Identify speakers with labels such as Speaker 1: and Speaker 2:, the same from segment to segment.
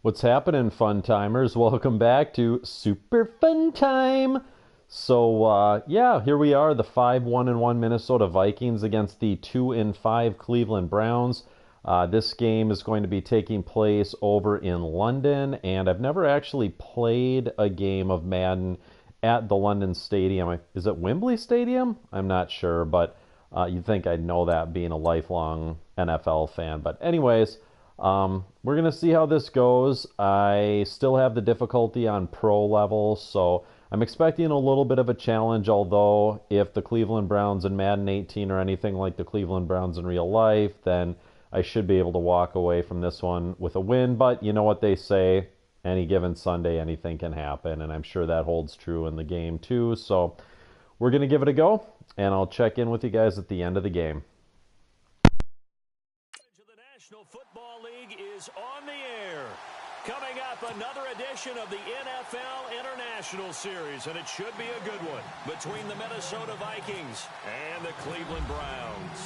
Speaker 1: What's happening, fun timers? Welcome back to Super Fun Time. So, yeah, here we are, the 5-1-1 Minnesota Vikings against the 2-5 Cleveland Browns. This game is going to be taking place over in London, and I've never actually played a game of Madden at the London Stadium. Is it Wembley Stadium? I'm not sure, but you'd think I'd know that being a lifelong NFL fan. But anyways, we're going to see how this goes. I still have the difficulty on pro level, so I'm expecting a little bit of a challenge, although if the Cleveland Browns in Madden 18 are anything like the Cleveland Browns in real life, then I should be able to walk away from this one with a win. But you know what they say, any given Sunday, anything can happen, and I'm sure that holds true in the game too. So we're going to give it a go, and I'll check in with you guys at the end of the game.
Speaker 2: The National Football League is on the air. Coming up, another edition of the NFL International Series, and it should be a good one, between the Minnesota Vikings and the Cleveland Browns.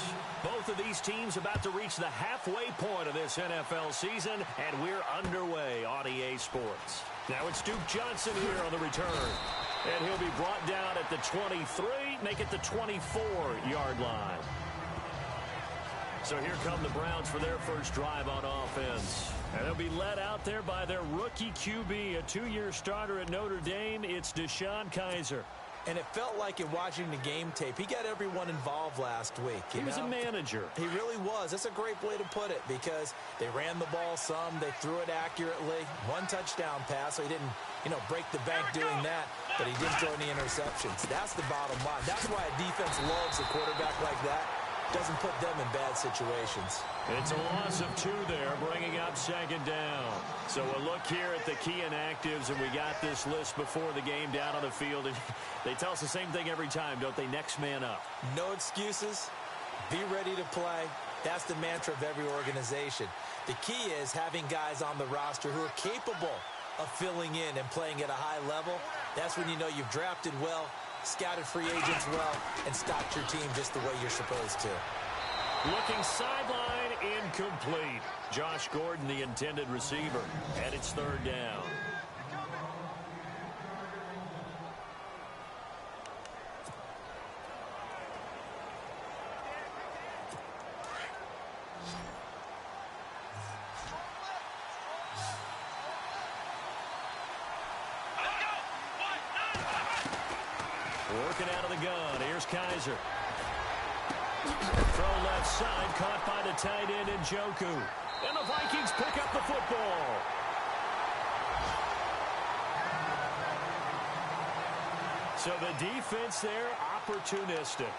Speaker 2: Both of these teams about to reach the halfway point of this NFL season, and we're underway on EA Sports. Now it's Duke Johnson here on the return, and he'll be brought down at the 23, make it the 24-yard line. So here come the Browns for their first drive on offense. And they'll be led out there by their rookie QB, a 2-year starter at Notre Dame. It's Deshaun Kaiser.
Speaker 3: And it felt like in watching the game tape, he got everyone involved last week.
Speaker 2: He was a manager.
Speaker 3: He really was. That's a great way to put it, because they ran the ball some, they threw it accurately. One touchdown pass, so he didn't, break the bank doing that, but he didn't throw any interceptions. That's the bottom line. That's why a defense loves a quarterback like that. Doesn't put them in bad situations.
Speaker 2: It's a loss of 2 there, bringing up second down. So a look here at the key inactives, and we got this list before the game down on the field. And they tell us the same thing every time, don't they? Next man up.
Speaker 3: No excuses. Be ready to play. That's the mantra of every organization. The key is having guys on the roster who are capable of filling in and playing at a high level. That's when you know you've drafted well, scouted free agents well, and stocked your team just the way you're supposed to.
Speaker 2: Looking sideline, incomplete. Josh Gordon, the intended receiver, and it's third down. Working out of the gun. Here's Kaiser. Throw left side, caught by the tight end Njoku. And the Vikings pick up the football. So the defense there, opportunistic.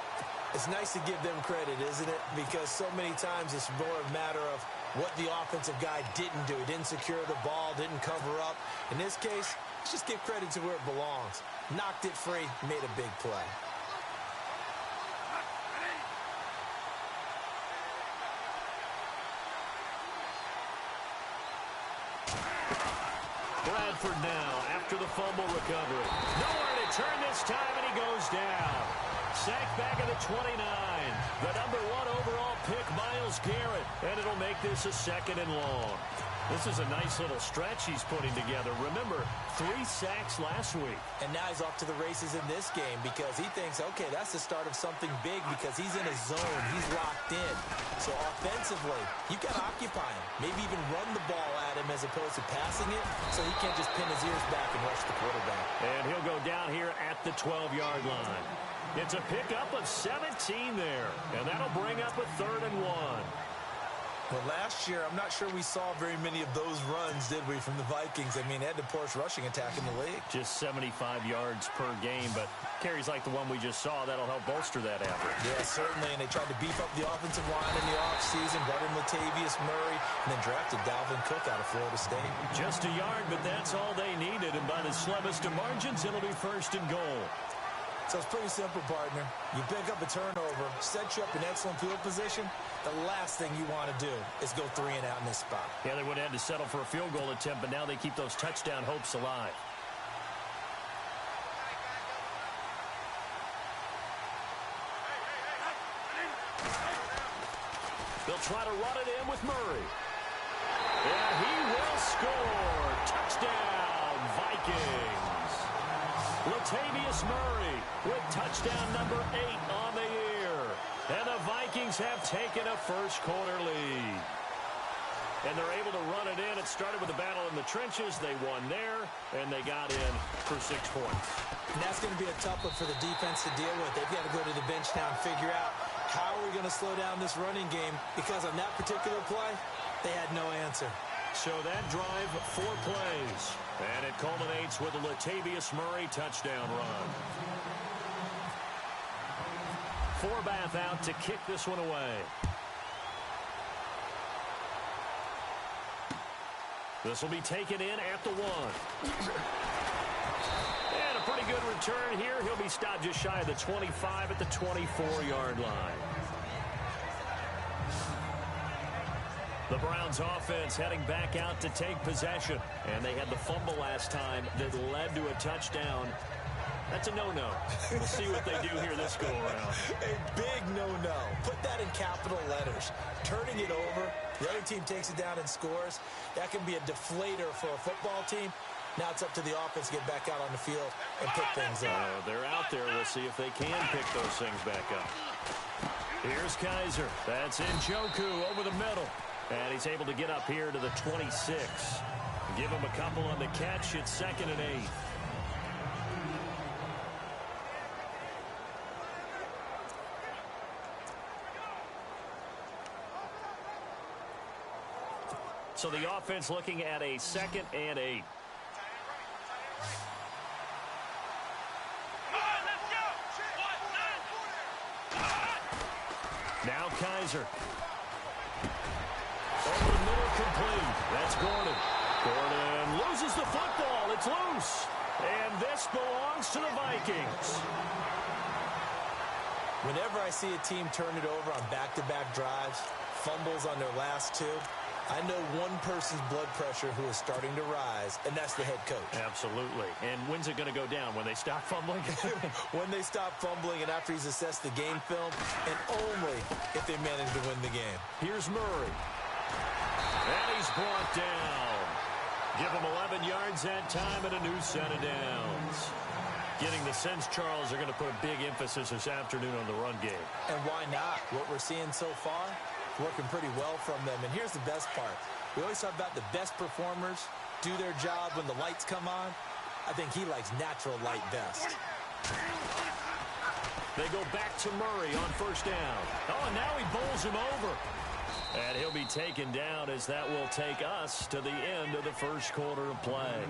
Speaker 3: It's nice to give them credit, isn't it? Because so many times it's more a matter of what the offensive guy didn't do. He didn't secure the ball, didn't cover up. In this case, let's just give credit to where it belongs. Knocked it free, made a big play.
Speaker 2: Bradford now after the fumble recovery. Nowhere to turn this time, and he goes down. Sacked back at the 29. The number 1 overall pick, Myles Garrett. And it'll make this a 2nd and long. This is a nice little stretch he's putting together. Remember, 3 sacks last week.
Speaker 3: And now he's off to the races in this game because he thinks, okay, that's the start of something big because he's in a zone. He's locked in. So offensively, you've got to occupy him. Maybe even run the ball at him as opposed to passing it so he can't just pin his ears back and rush the quarterback.
Speaker 2: And he'll go down here at the 12-yard line. It's a pickup of 17 there. And that'll bring up a 3rd and 1.
Speaker 3: Well, last year, I'm not sure we saw very many of those runs, did we, from the Vikings? I mean, they had the poorest rushing attack in the league.
Speaker 2: Just 75 yards per game, but carries like the one we just saw, that'll help bolster that average.
Speaker 3: Yeah, certainly, and they tried to beef up the offensive line in the offseason, brought in Latavius Murray, and then drafted Dalvin Cook out of Florida State.
Speaker 2: Just a yard, but that's all they needed, and by the slimmest of margins, it'll be 1st and goal.
Speaker 3: So it's pretty simple, partner. You pick up a turnover, set you up in excellent field position. The last thing you want to do is go 3 and out in this spot.
Speaker 2: Yeah, they would have had to settle for a field goal attempt, but now they keep those touchdown hopes alive. They'll try to run it in with Murray. And he will score. touchdown number 8 on the year. And the Vikings have taken a first-quarter lead. And they're able to run it in. It started with a battle in the trenches. They won there, and they got in for 6 points.
Speaker 3: And that's going to be a tough one for the defense to deal with. They've got to go to the bench now and figure out how are we going to slow down this running game, because on that particular play, they had no answer.
Speaker 2: So that drive, 4 plays. And it culminates with a Latavius Murray touchdown run. Forbath out to kick this one away. This will be taken in at the 1. And a pretty good return here. He'll be stopped just shy of the 25 at the 24-yard line. The Browns offense heading back out to take possession. And they had the fumble last time that led to a touchdown. That's a no-no. We'll see what they do here this go-around.
Speaker 3: A big no-no. Put that in capital letters. Turning it over, the other team takes it down and scores. That can be a deflator for a football team. Now it's up to the offense to get back out on the field and pick things up.
Speaker 2: They're out there. We'll see if they can pick those things back up. Here's Kaiser. That's Njoku over the middle. And he's able to get up here to the 26. Give him a couple on the catch. It's 2nd and 8. So the offense looking at a 2nd and 8. Now Kaiser. Over the middle, complete. That's Gordon. Gordon loses the football. It's loose. And this belongs to the Vikings.
Speaker 3: Whenever I see a team turn it over on back-to-back drives, fumbles on their last 2, I know one person's blood pressure who is starting to rise, and that's the head coach.
Speaker 2: Absolutely. And when's it going to go down? When they stop fumbling?
Speaker 3: When they stop fumbling and after he's assessed the game film, and only if they manage to win the game.
Speaker 2: Here's Murray. And he's brought down. Give him 11 yards that time and a new set of downs. Getting the sense, Charles, they're going to put a big emphasis this afternoon on the run game.
Speaker 3: And why not? What we're seeing so far, working pretty well from them. And here's the best part. We always talk about the best performers do their job when the lights come on. I think he likes natural light best.
Speaker 2: They go back to Murray on 1st down. Oh, and now he bowls him over. And he'll be taken down as that will take us to the end of the first quarter of play.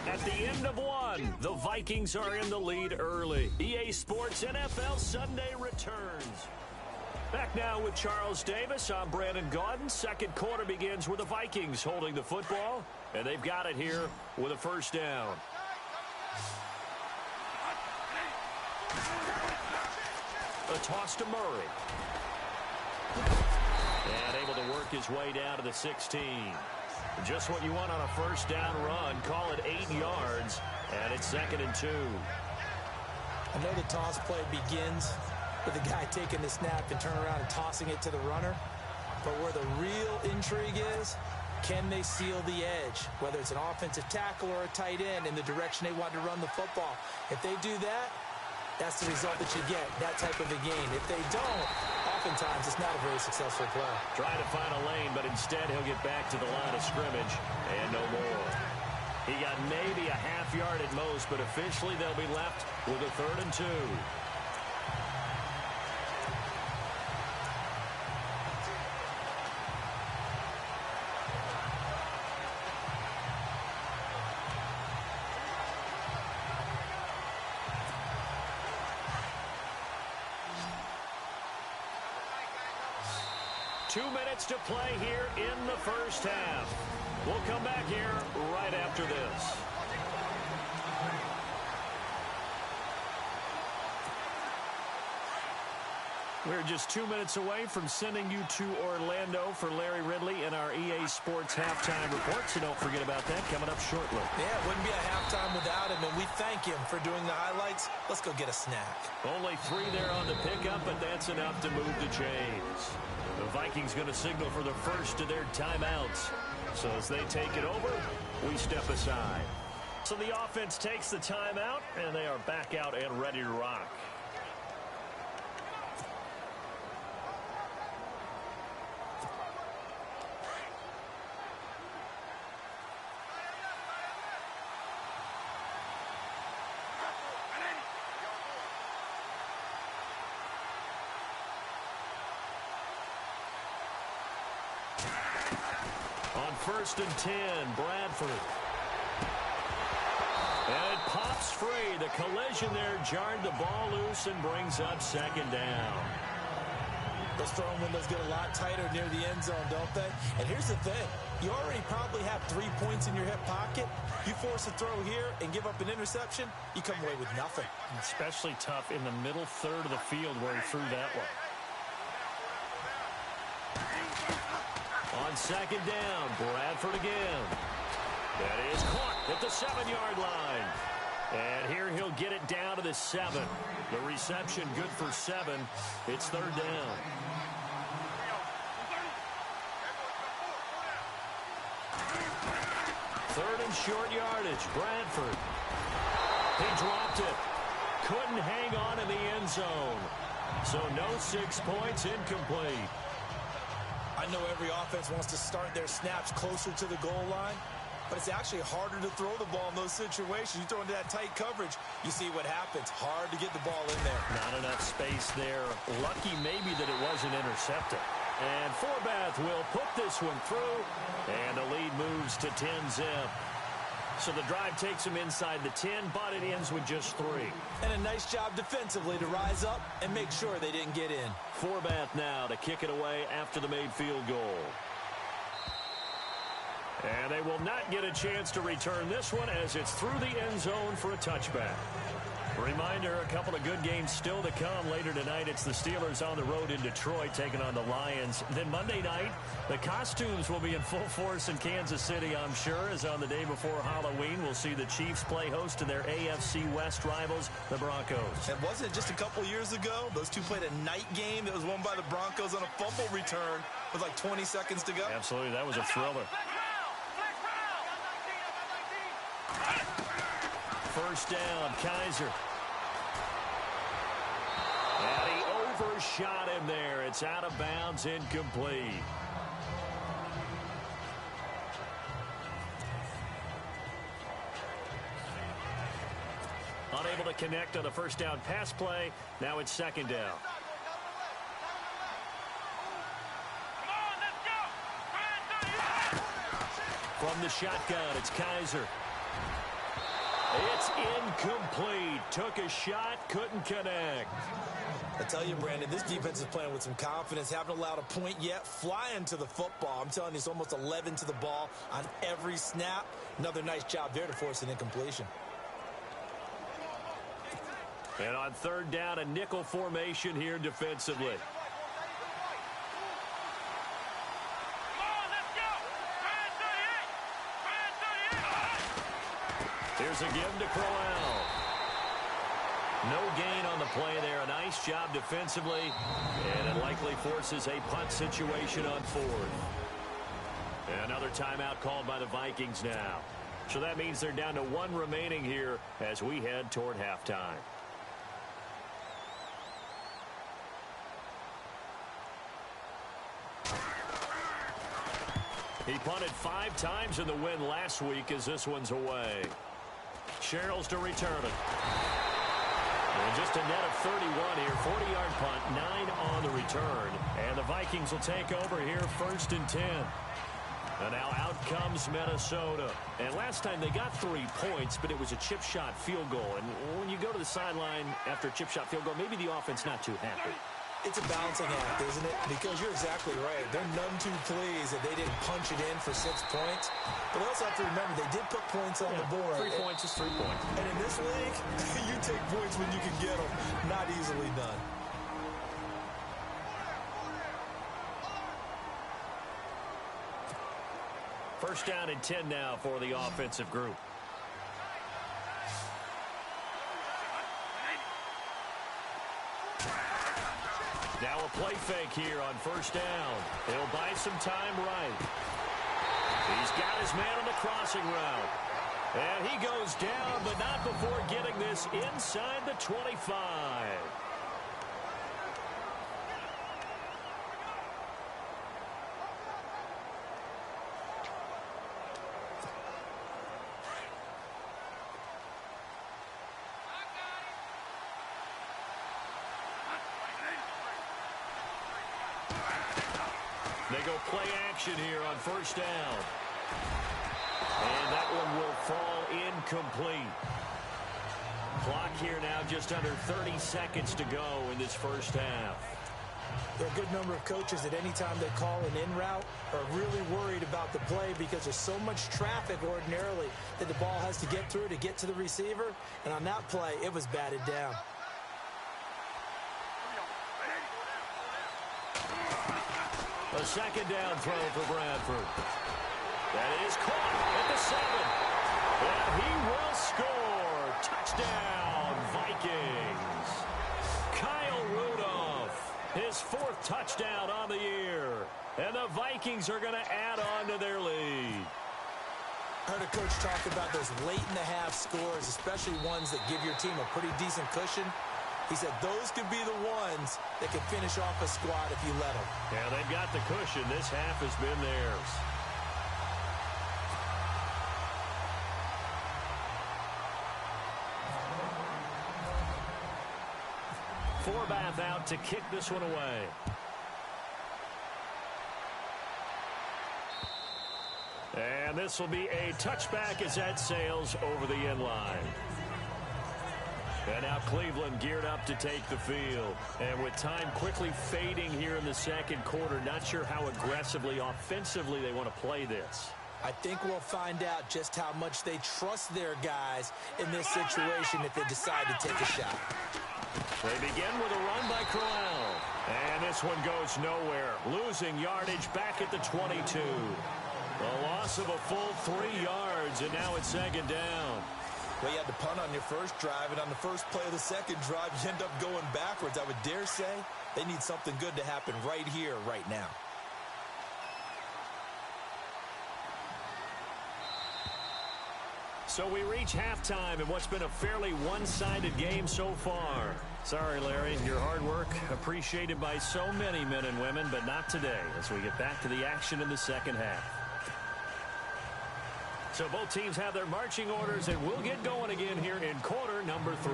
Speaker 2: At the end of 1, the Vikings are in the lead early. EA Sports NFL Sunday returns. Back now with Charles Davis. I'm Brandon Gaudin. Second quarter begins with the Vikings holding the football, and they've got it here with a 1st down. A toss to Murray. And able to work his way down to the 16. Just what you want on a 1st down run. Call it 8 yards, and it's 2nd and 2.
Speaker 3: I know the toss play begins with the guy taking the snap and turn around and tossing it to the runner. But where the real intrigue is, can they seal the edge? Whether it's an offensive tackle or a tight end in the direction they want to run the football. If they do that, that's the result that you get, that type of a game. If they don't, oftentimes it's not a very successful play.
Speaker 2: Trying to find a lane, but instead he'll get back to the line of scrimmage and no more. He got maybe a half yard at most, but officially they'll be left with a 3rd and 2. 2 minutes to play here in the first half. We'll come back here right after this. We're just 2 minutes away from sending you to Orlando for Larry Ridley and our EA Sports halftime report, so don't forget about that coming up shortly.
Speaker 3: Yeah, it wouldn't be a halftime without him, and we thank him for doing the highlights. Let's go get a snack.
Speaker 2: Only 3 there on the pickup, but that's enough to move the chains. The Vikings going to signal for the first of their timeouts. So as they take it over, we step aside. So the offense takes the timeout, and they are back out and ready to rock. On 1st and 10, Bradford. And it pops free. The collision there jarred the ball loose and brings up 2nd down.
Speaker 3: Those throwing windows get a lot tighter near the end zone, don't they? And here's the thing. You already probably have 3 points in your hip pocket. You force a throw here and give up an interception, you come away with nothing.
Speaker 2: Especially tough in the middle third of the field where he threw that one. On 2nd down, Bradford again. That is caught at the 7-yard line. And here he'll get it down to the 7. The reception good for 7. It's 3rd down. Third and short yardage, Bradford. He dropped it. Couldn't hang on in the end zone. So no 6 points, incomplete.
Speaker 3: I know every offense wants to start their snaps closer to the goal line, but it's actually harder to throw the ball in those situations. You throw into that tight coverage, you see what happens. Hard to get the ball in there.
Speaker 2: Not enough space there. Lucky maybe that it wasn't intercepted. And Forbath will put this one through, and the lead moves to 10-zip. So the drive takes him inside the 10, but it ends with just 3.
Speaker 3: And a nice job defensively to rise up and make sure they didn't get in.
Speaker 2: Forbath now to kick it away after the made field goal. And they will not get a chance to return this one as it's through the end zone for a touchback. Reminder, a couple of good games still to come. Later tonight, it's the Steelers on the road in Detroit taking on the Lions. Then Monday night, the costumes will be in full force in Kansas City, I'm sure, as on the day before Halloween, we'll see the Chiefs play host to their AFC West rivals, the Broncos.
Speaker 3: And wasn't it just a couple years ago? Those two played a night game that was won by the Broncos on a fumble return with like 20 seconds to go.
Speaker 2: Absolutely, that was a thriller. First down, Kaiser. And he overshot him there. It's out of bounds, incomplete. Unable to connect on the first down pass play. Now it's 2nd down. From the shotgun, it's Kaiser. It's incomplete. Took a shot, couldn't connect.
Speaker 3: I tell you, Brandon, this defense is playing with some confidence. Haven't allowed a point yet. Flying to the football. I'm telling you, it's almost 11 to the ball on every snap. Another nice job there to force an incompletion.
Speaker 2: And on 3rd down, a nickel formation here defensively. Here's a give to Crowell. No gain on the play there. A nice job defensively. And it likely forces a punt situation on 4th. Another timeout called by the Vikings now. So that means they're down to 1 remaining here as we head toward halftime. He punted 5 times in the win last week as this one's away. Sherrills to return it. And just a net of 31 here. 40-yard punt, 9 on the return. And the Vikings will take over here 1st and 10. And now out comes Minnesota. And last time they got 3 points, but it was a chip shot field goal. And when you go to the sideline after a chip shot field goal, maybe the offense not too happy.
Speaker 3: It's a balancing act, isn't it? Because you're exactly right. They're none too pleased that they didn't punch it in for 6 points. But they also have to remember they did put points on the board.
Speaker 2: 3 points is 3 points.
Speaker 3: And in this league, you take points when you can get them. Not easily done.
Speaker 2: First down and 10 now for the offensive group. Now a play fake here on 1st down. He'll buy some time right. He's got his man on the crossing route. And he goes down, but not before getting this inside the 25. They go play action here on first down. And that one will fall incomplete. Clock here now just under 30 seconds to go in this first half.
Speaker 3: There are a good number of coaches that any time they call an in route are really worried about the play because there's so much traffic ordinarily that the ball has to get through to get to the receiver. And on that play, it was batted down.
Speaker 2: A second down throw for Bradford. That is caught at the 7. And he will score. Touchdown, Vikings. Kyle Rudolph, his 4th touchdown on the year. And the Vikings are going to add on to their lead.
Speaker 3: I heard a coach talk about those late-in-the-half scores, especially ones that give your team a pretty decent cushion. He said those could be the ones that can finish off a squad if you let them.
Speaker 2: Yeah, they've got the cushion. This half has been theirs. Forbath out to kick this one away. And this will be a touchback as that sails over the end line. And now Cleveland geared up to take the field. And with time quickly fading here in the second quarter, not sure how aggressively, offensively they want to play this.
Speaker 3: I think we'll find out just how much they trust their guys in this situation if they decide to take a shot.
Speaker 2: They begin with a run by Corral. And this one goes nowhere. Losing yardage back at the 22. A loss of a full 3 yards, and now it's second down.
Speaker 3: Well, you had to punt on your first drive, and on the first play of the second drive, you end up going backwards. I would dare say they need something good to happen right here, right now.
Speaker 2: So we reach halftime in what's been a fairly one-sided game so far. Sorry, Larry, your hard work appreciated by so many men and women, but not today as we get back to the action in the second half. So both teams have their marching orders, and we'll get going again here in quarter number 3.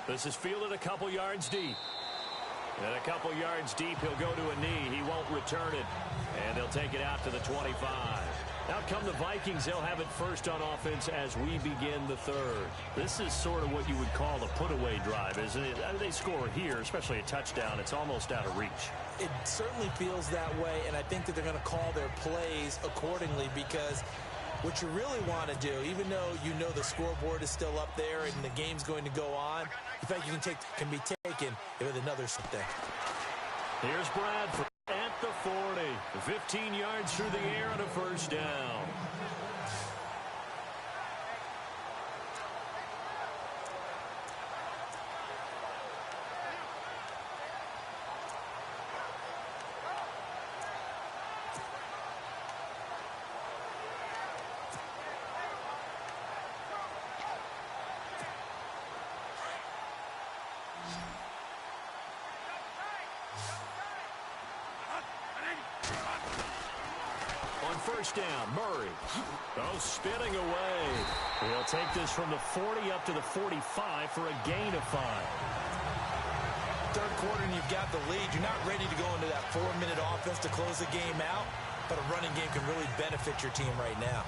Speaker 2: This is fielded a couple yards deep. And a couple yards deep, he'll go to a knee. He won't return it. And they'll take it out to the 25. Out come the Vikings. They'll have it first on offense as we begin the third. This is sort of what you would call the put-away drive, isn't it? I mean, they score here, especially a touchdown. It's almost out of reach.
Speaker 3: It certainly feels that way, and I think that they're going to call their plays accordingly because what you really want to do, even though you know the scoreboard is still up there and the game's going to go on, the fact you can be taken with another something.
Speaker 2: Here's Bradford at the 40. 15 yards through the air on a first down. First down, Murray. Oh, spinning away. He'll take this from the 40 up to the 45 for a gain of 5.
Speaker 3: Third quarter and you've got the lead. You're not ready to go into that 4-minute offense to close the game out, but a running game can really benefit your team right now.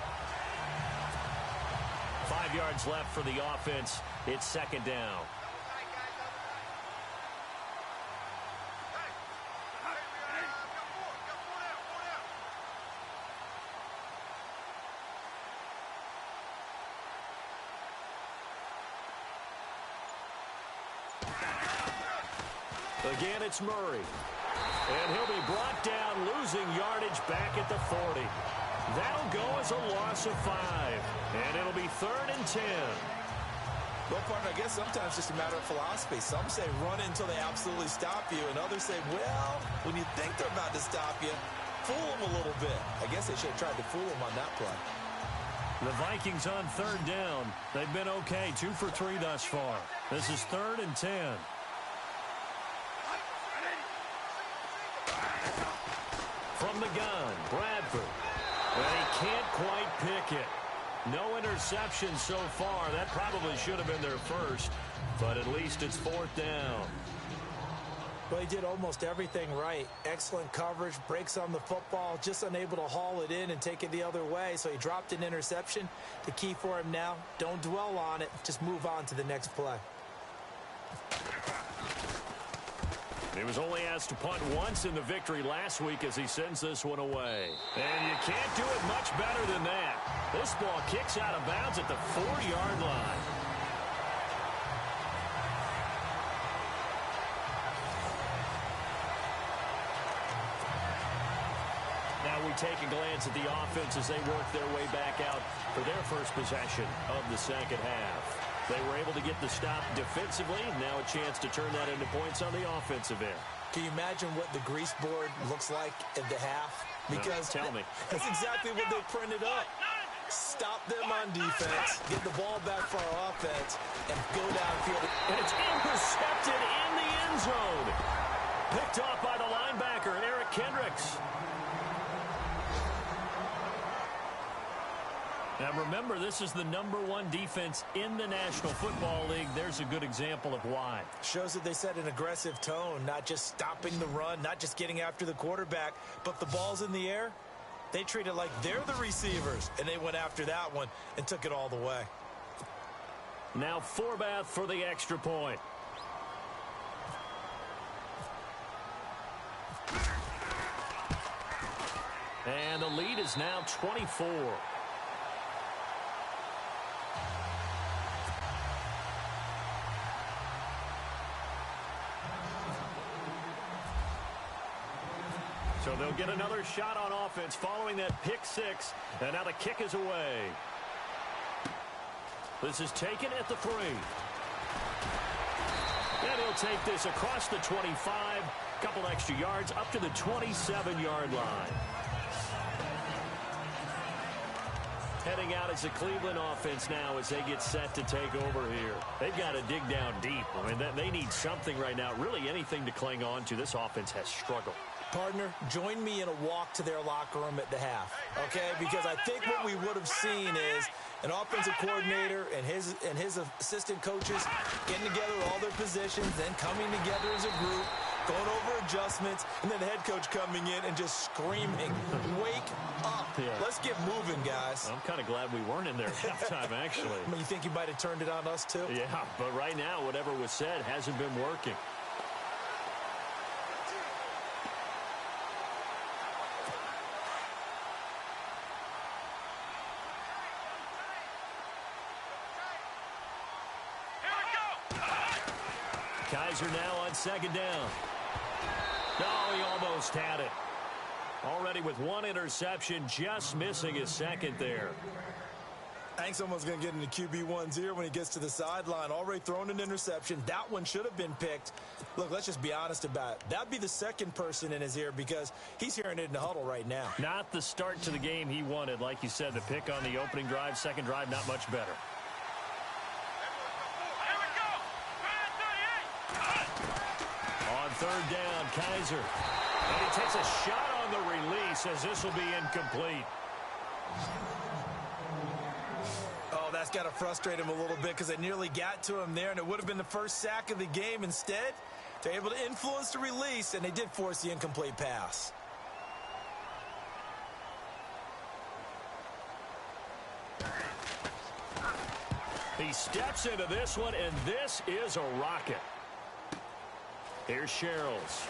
Speaker 2: 5 yards left for the offense. It's second down. Again, it's Murray. And he'll be brought down, losing yardage back at the 40. That'll go as a loss of 5. And it'll be 3rd and 10.
Speaker 3: Well, partner, I guess sometimes it's just a matter of philosophy. Some say run until they absolutely stop you, and others say, well, when you think they're about to stop you, fool them a little bit. I guess they should have tried to fool them on that play.
Speaker 2: The Vikings on third down. They've been okay, 2 for 3 thus far. This is 3rd and 10. From the gun, Bradford. And he can't quite pick it. No interception so far. That probably should have been their first, but at least it's 4th down.
Speaker 3: Well, he did almost everything right. Excellent coverage, breaks on the football, just unable to haul it in and take it the other way, so he dropped an interception. The key for him now, don't dwell on it, just move on to the next play.
Speaker 2: He was only asked to punt once in the victory last week as he sends this one away. And you can't do it much better than that. This ball kicks out of bounds at the 4-yard line. Now we take a glance at the offense as they work their way back out for their first possession of the second half. They were able to get the stop defensively. Now a chance to turn that into points on the offensive end.
Speaker 3: Can you imagine what the grease board looks like at the half? Because
Speaker 2: no, tell me.
Speaker 3: That's exactly what they printed up. Stop them on defense, get the ball back for our offense, and go downfield.
Speaker 2: And it's intercepted in the end zone. Picked off by the linebacker, Kendricks. Now remember, this is the #1 defense in the National Football League. There's a good example of why.
Speaker 3: Shows that they set an aggressive tone, not just stopping the run, not just getting after the quarterback, but the ball's in the air. They treat it like they're the receivers, and they went after that one and took it all the way.
Speaker 2: Now Forbath for the extra point. And the lead is now 24. So they'll get another shot on offense following that pick six. And now the kick is away. This is taken at the 3. And he'll take this across the 25. Couple extra yards up to the 27-yard line. Heading out as the Cleveland offense now as they get set to take over here. They've got to dig down deep. I mean, they need something right now, really anything to cling on to. This offense has struggled.
Speaker 3: Partner, join me in a walk to their locker room at the half, okay? Because I think what we would have seen is an offensive coordinator and his assistant coaches getting together all their positions, then coming together as a group, going over adjustments, and then the head coach coming in and just screaming, wake up. Yeah. Let's get moving, guys.
Speaker 2: I'm kind of glad we weren't in there at halftime, actually.
Speaker 3: I mean, you think you might have turned it on us, too?
Speaker 2: Yeah, but right now, whatever was said hasn't been working. Kaiser now on second down. Oh, he almost had it. Already with one interception, just missing his second there.
Speaker 3: Hank's almost going to get into QB1-0 when he gets to the sideline. Already thrown an interception. That one should have been picked. Look, let's just be honest about it. That'd be the second person in his ear because he's hearing it in the huddle right now.
Speaker 2: Not the start to the game he wanted. Like you said, the pick on the opening drive, second drive, not much better. On third down, Kaiser. And he takes a shot on the release as this will be incomplete.
Speaker 3: Oh, that's got to frustrate him a little bit because they nearly got to him there, and it would have been the first sack of the game. Instead, they're able to influence the release, and they did force the incomplete pass.
Speaker 2: He steps into this one, and this is a rocket. Here's Sherrills.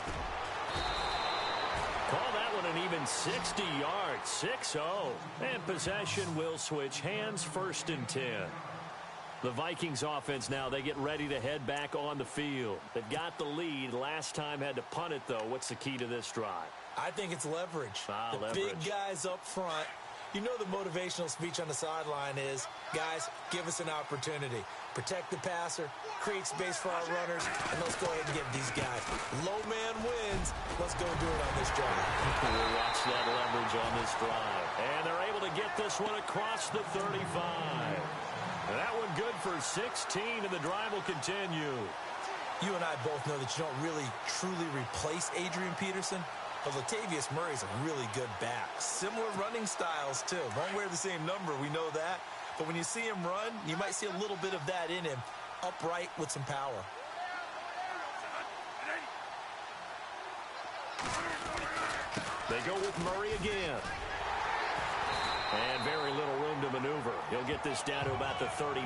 Speaker 2: Call that one an even 60 yards, 6-0. And possession will switch hands, 1st and 10. The Vikings offense now, they get ready to head back on the field. They've got the lead. Last time had to punt it, though. What's the key to this drive?
Speaker 3: I think it's leverage. The big guys up front. You know the motivational speech on the sideline is, guys, give us an opportunity. Protect the passer, create space for our runners, and let's go ahead and get these guys. Low man wins. Let's go do it on this drive.
Speaker 2: We'll watch that leverage on this drive. And they're able to to get this one across the 35. That one good for 16, and the drive will continue.
Speaker 3: You and I both know that you don't really truly replace Adrian Peterson, but Latavius Murray's a really good back. Similar running styles, too. Won't wear the same number, we know that. But when you see him run, you might see a little bit of that in him, upright with some power.
Speaker 2: They go with Murray again. And very little room to maneuver. He'll get this down to about the 39.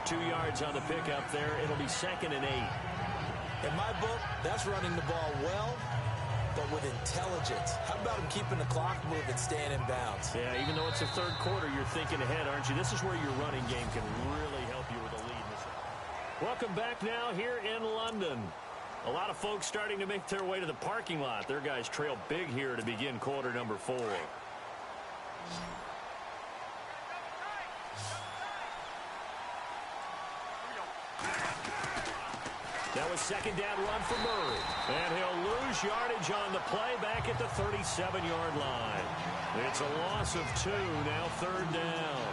Speaker 2: 2 yards on the pickup there. It'll be 2nd and 8.
Speaker 3: In my book, that's running the ball well, but with intelligence. How about him keeping the clock moving, staying in bounds?
Speaker 2: Yeah, even though it's the third quarter, you're thinking ahead, aren't you? This is where your running game can really help you with a lead. Welcome back now here in London. A lot of folks starting to make their way to the parking lot. Their guys trail big here to begin quarter number 4. That was 2nd down run for Murray. And he'll lose yardage on the play back at the 37-yard line. It's a loss of 2, now 3rd down.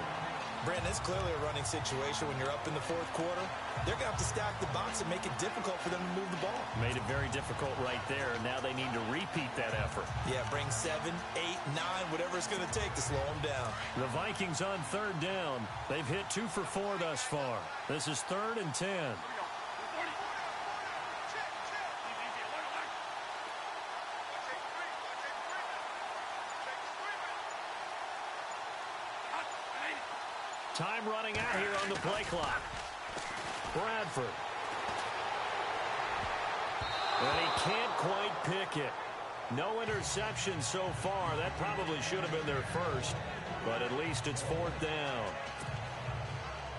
Speaker 3: Brandon, it's clearly a running situation when you're up in the 4th quarter. They're going to have to stack the box and make it difficult for them to move the ball.
Speaker 2: Made it very difficult right there. Now they need to repeat that effort.
Speaker 3: Yeah, bring 7, 8, 9, whatever it's going to take to slow them down.
Speaker 2: The Vikings on 3rd down. They've hit 2 for 4 thus far. This is 3rd and 10. Time running out here on the play clock. Bradford. And he can't quite pick it. No interception so far. That probably should have been their first, but at least it's 4th down.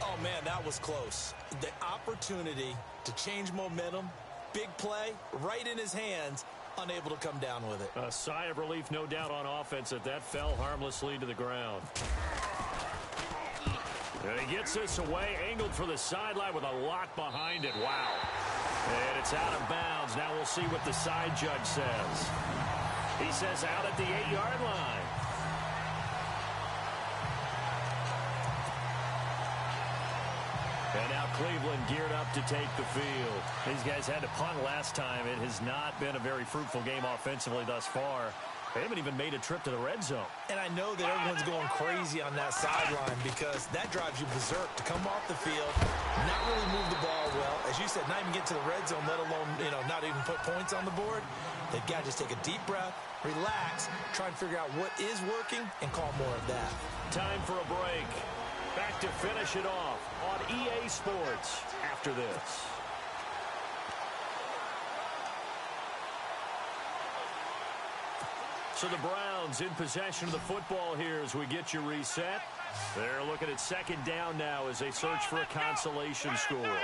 Speaker 3: Oh, man, that was close. The opportunity to change momentum, big play, right in his hands, unable to come down with it.
Speaker 2: A sigh of relief, no doubt, on offense that fell harmlessly to the ground. And he gets this away, angled for the sideline with a lot behind it. Wow. And it's out of bounds. Now we'll see what the side judge says. He says out at the 8-yard line. And now Cleveland geared up to take the field. These guys had to punt last time. It has not been a very fruitful game offensively thus far. They haven't even made a trip to the red zone.
Speaker 3: And I know that everyone's going crazy on that sideline because that drives you berserk to come off the field, not really move the ball well. As you said, not even get to the red zone, let alone, not even put points on the board. They've got to just take a deep breath, relax, try and figure out what is working, and call more of that.
Speaker 2: Time for a break. Back to finish it off on EA Sports after this. So the Browns in possession of the football here as we get you reset. They're looking at 2nd down now as they search for a consolation score.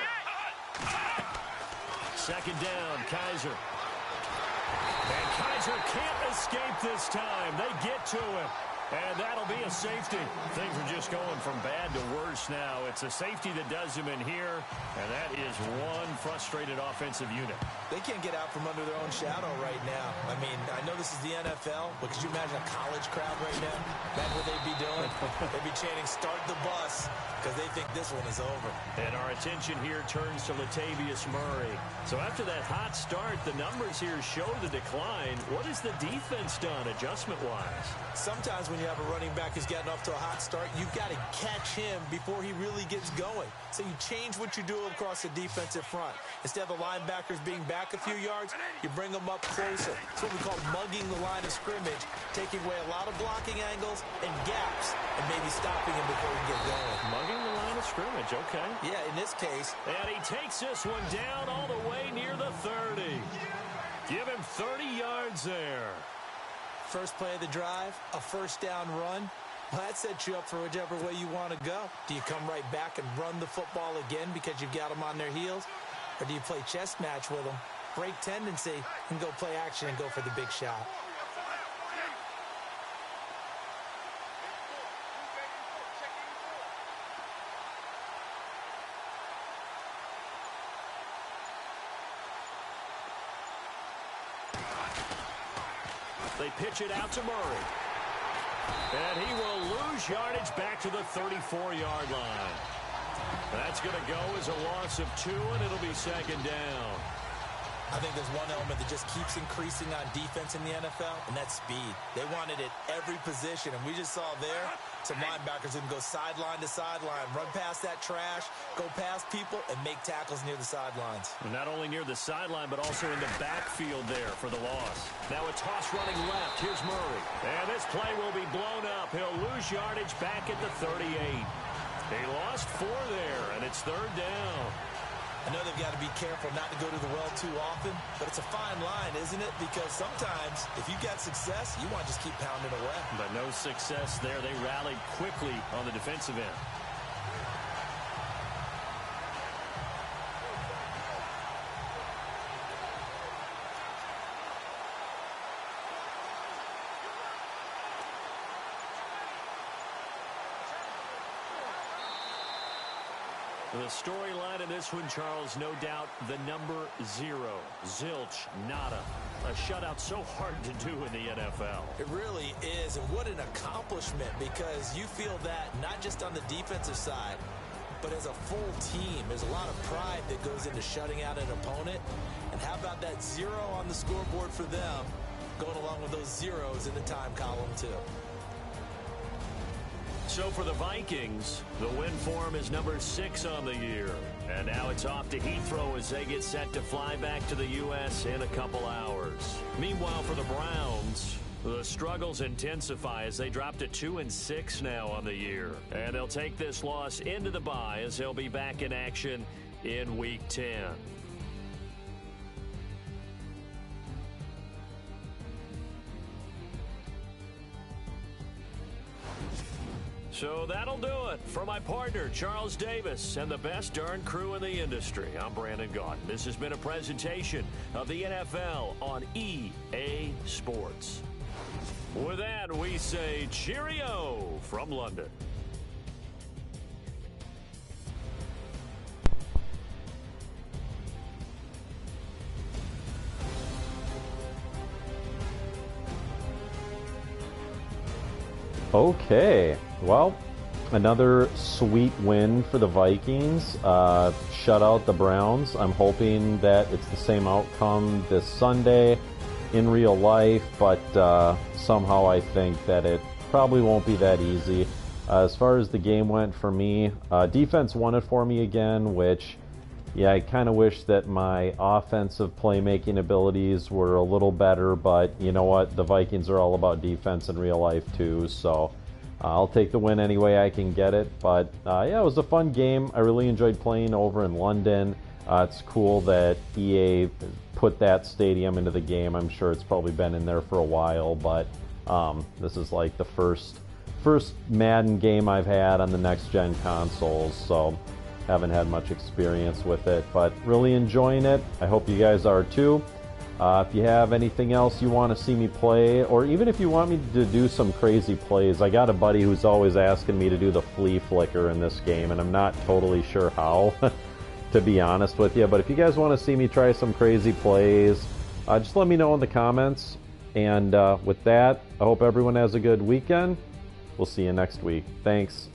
Speaker 2: 2nd down, Kaiser. And Kaiser can't escape this time. They get to him. And that'll be a safety. Things are just going from bad to worse now. It's a safety that does him in here, and that is one frustrated offensive unit.
Speaker 3: They can't get out from under their own shadow right now. I mean, I know this is the NFL, but could you imagine a college crowd right now? Imagine what they'd be doing. They'd be chanting, "Start the bus," because they think this one is over.
Speaker 2: And our attention here turns to Latavius Murray. So after that hot start, the numbers here show the decline. What has the defense done adjustment-wise?
Speaker 3: Sometimes when you have a running back who's gotten off to a hot start, you've got to catch him before he really gets going. So you change what you do across the defensive front. Instead of the linebackers being back a few yards, you bring them up closer. It's what we call mugging the line of scrimmage, taking away a lot of blocking angles and gaps, and maybe stopping him before he gets going.
Speaker 2: Mugging the line of scrimmage, okay.
Speaker 3: Yeah, in this case.
Speaker 2: And he takes this one down all the way near the 30. Give him 30 yards there.
Speaker 3: First play of the drive, a 1st down run. Well, that sets you up for whichever way you want to go. Do you come right back and run the football again because you've got them on their heels? Or do you play chess match with them, break tendency, and go play action and go for the big shot?
Speaker 2: They pitch it out to Murray. And he will lose yardage back to the 34-yard line. That's going to go as a loss of 2, and it'll be second down.
Speaker 3: I think there's one element that just keeps increasing on defense in the NFL, and that's speed. They want it at every position, and we just saw there some linebackers who can go sideline to sideline, run past that trash, go past people, and make tackles near the sidelines.
Speaker 2: Not only near the sideline, but also in the backfield there for the loss. Now a toss running left. Here's Murray. And this play will be blown up. He'll lose yardage back at the 38. He lost 4 there, and it's third down.
Speaker 3: I know they've got to be careful not to go to the well too often, but it's a fine line, isn't it? Because sometimes, if you got success, you want to just keep pounding away.
Speaker 2: But no success there. They rallied quickly on the defensive end. The storyline in this one, Charles, no doubt the number 0. Zilch, nada. A shutout so hard to do in the NFL.
Speaker 3: It really is, and what an accomplishment, because you feel that not just on the defensive side, but as a full team. There's a lot of pride that goes into shutting out an opponent. And how about that 0 on the scoreboard for them, going along with those zeros in the time column, too.
Speaker 2: So for the Vikings, the win form is number 6 on the year. And now it's off to Heathrow as they get set to fly back to the U.S. in a couple hours. Meanwhile, for the Browns, the struggles intensify as they drop to 2-6 now on the year. And they'll take this loss into the bye as they'll be back in action in Week 10. So that'll do it. For my partner, Charles Davis, and the best darn crew in the industry, I'm Brandon Gaudin. This has been a presentation of the NFL on EA Sports. With that, we say cheerio from London.
Speaker 1: Okay, well, another sweet win for the Vikings. Shut out the Browns. I'm hoping that it's the same outcome this Sunday in real life, but somehow I think that it probably won't be that easy. As far as the game went for me, defense won it for me again, which, yeah, I kind of wish that my offensive playmaking abilities were a little better, but you know what? The Vikings are all about defense in real life too, so I'll take the win any way I can get it. But yeah, it was a fun game. I really enjoyed playing over in London. It's cool that EA put that stadium into the game. I'm sure it's probably been in there for a while, but this is like the first Madden game I've had on the next-gen consoles, so haven't had much experience with it, but really enjoying it. I hope you guys are too. If you have anything else you want to see me play, or even if you want me to do some crazy plays, I got a buddy who's always asking me to do the flea flicker in this game, and I'm not totally sure how, to be honest with you. But if you guys want to see me try some crazy plays, just let me know in the comments. And with that, I hope everyone has a good weekend. We'll see you next week. Thanks.